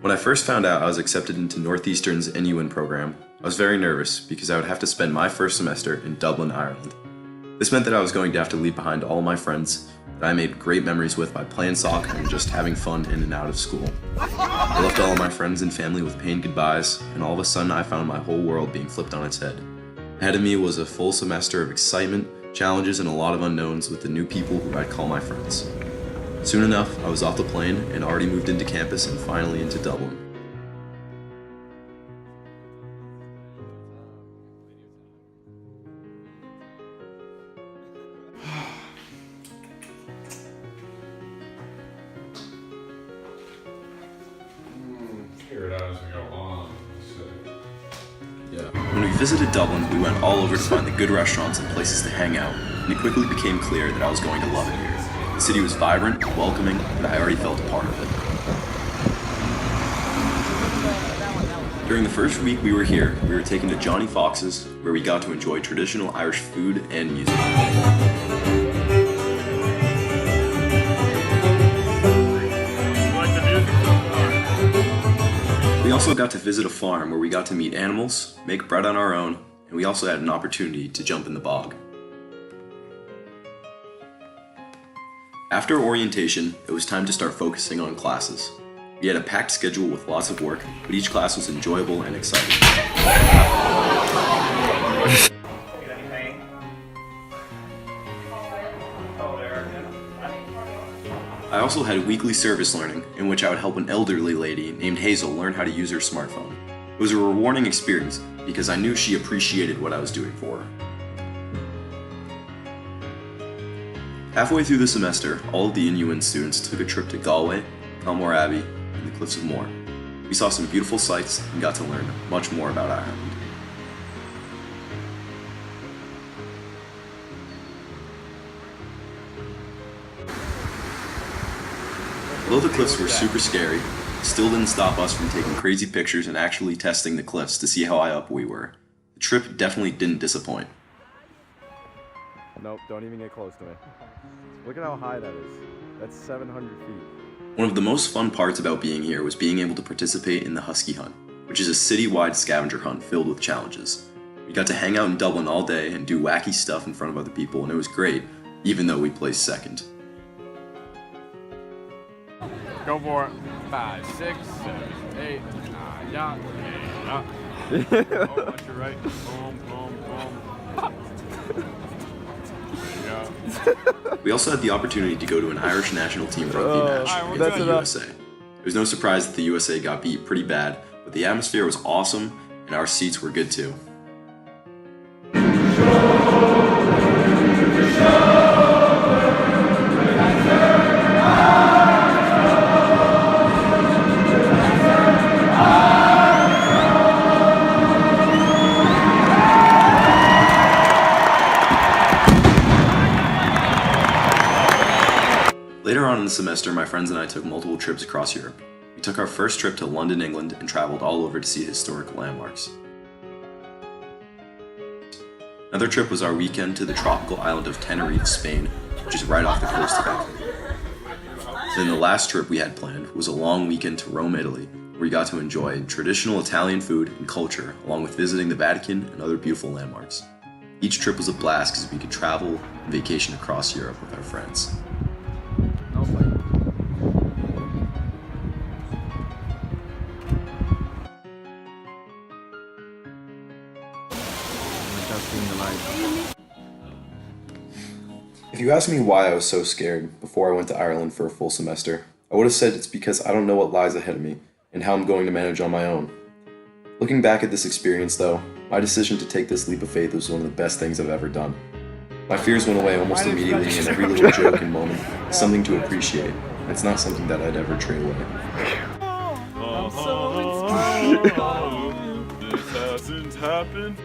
When I first found out I was accepted into Northeastern's NUN program, I was very nervous because I would have to spend my first semester in Dublin, Ireland. This meant that I was going to have to leave behind all my friends that I made great memories with by playing soccer and just having fun in and out of school. I left all of my friends and family with pained goodbyes, and all of a sudden I found my whole world being flipped on its head. Ahead of me was a full semester of excitement, challenges, and a lot of unknowns with the new people who I'd call my friends. Soon enough, I was off the plane and already moved into campus and finally into Dublin. Figure it out as we go on. When we visited Dublin, we went all over to find the good restaurants and places to hang out, and it quickly became clear that I was going to love it here. The city was vibrant, welcoming, and I already felt a part of it. During the first week we were here, we were taken to Johnny Fox's, where we got to enjoy traditional Irish food and music. We also got to visit a farm where we got to meet animals, make bread on our own, and we also had an opportunity to jump in the bog. After orientation, it was time to start focusing on classes. We had a packed schedule with lots of work, but each class was enjoyable and exciting. I also had weekly service learning, in which I would help an elderly lady named Hazel learn how to use her smartphone. It was a rewarding experience because I knew she appreciated what I was doing for her. Halfway through the semester, all of the NUN students took a trip to Galway, Culmore Abbey, and the Cliffs of Moher. We saw some beautiful sights and got to learn much more about Ireland. Although the cliffs were super scary, it still didn't stop us from taking crazy pictures and actually testing the cliffs to see how high up we were. The trip definitely didn't disappoint. Nope, don't even get close to me. Look at how high that is. That's 700 feet. One of the most fun parts about being here was being able to participate in the Husky Hunt, which is a city-wide scavenger hunt filled with challenges. We got to hang out in Dublin all day and do wacky stuff in front of other people, and it was great, even though we placed second. Go for it. 5, 6, 7, 8, 9, yeah. Oh, watch your right. Boom, boom, boom. We also had the opportunity to go to an Irish national team rugby match against the USA. It was no surprise that the USA got beat pretty bad, but the atmosphere was awesome and our seats were good too. Later on in the semester, my friends and I took multiple trips across Europe. We took our first trip to London, England, and traveled all over to see historic landmarks. Another trip was our weekend to the tropical island of Tenerife, Spain, which is right off the coast of Africa. Then the last trip we had planned was a long weekend to Rome, Italy, where we got to enjoy traditional Italian food and culture, along with visiting the Vatican and other beautiful landmarks. Each trip was a blast because we could travel and vacation across Europe with our friends. If you asked me why I was so scared before I went to Ireland for a full semester, I would have said it's because I don't know what lies ahead of me and how I'm going to manage on my own. Looking back at this experience though, my decision to take this leap of faith was one of the best things I've ever done. My fears went away almost immediately, and every little joke and moment is something to appreciate. It's not something that I'd ever trade away. I'm so inspired. This hasn't happened.